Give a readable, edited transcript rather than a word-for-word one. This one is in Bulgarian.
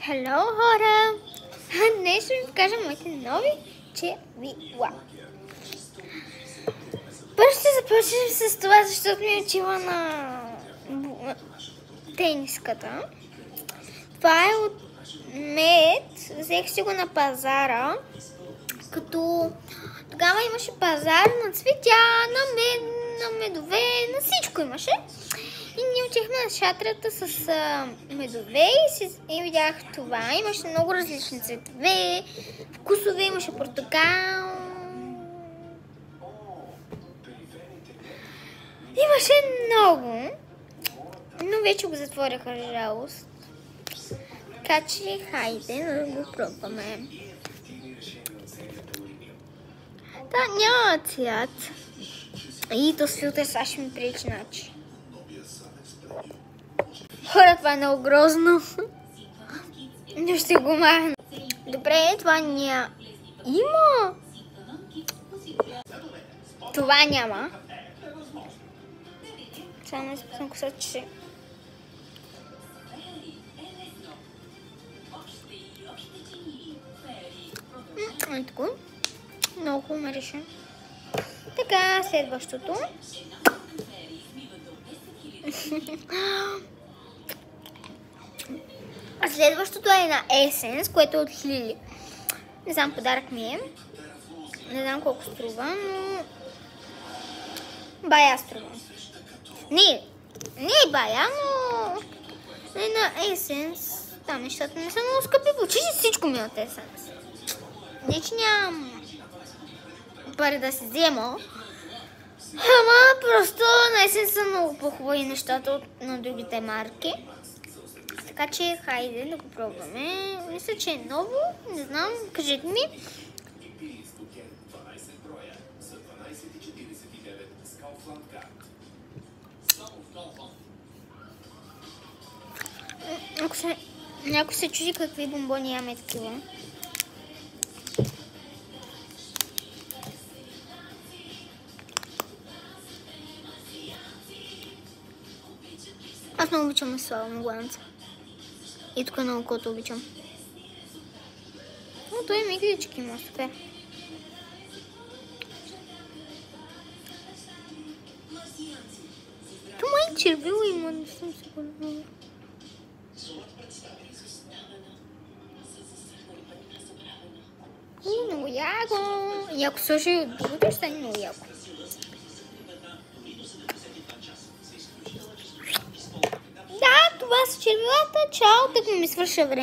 Хело, хора! Днес ще ви покажа моите нови червила. Първо ще започнем с това, защото ми е отива на тениската. Това е от мед. Взех си го на пазара. Като тогава имаше пазар на цветя, на мед, на медове, на всичко имаше. И ние отихме на шатрата с медове и видях това. Имаше много различни цветове, вкусове, имаше портокал. Имаше много, но вече го затвориха, жалост. Така че хайде да го пробваме. Да, няма цвят. И то с филтър сега ще ми прилича начин. Хора, това е много грозно. Но ще го махна. Добре, това няма. Има! Това няма. Само не спасам косаче. Ето го. Много хубаво ме реша. Така, следващото. Следващото е на Essence, което е от Lily. Не знам, подарък ми е. Не знам колко струва, но бая струва. Не е бая, но е на Essence. Там нещата не са много скъпи. Почти всичко ми е от Essence. Не, че нямам пари да се взема. Ама просто на Essence са много по-хубави нещата от на другите марки. Така че хайде да го пробваме. Мисля, че е ново. Не знам. Кажете ми. Някой се чуди какви бомбони имаме такива. Аз много обичам маслава на главница. И тук на окото обичам. Но той има иглички, има супер. Това май червило има, не съм сигурна. Много яко. И ако сложи от другото, ще стане много яко. Да, това са червилата. Чао, так ми свърша време.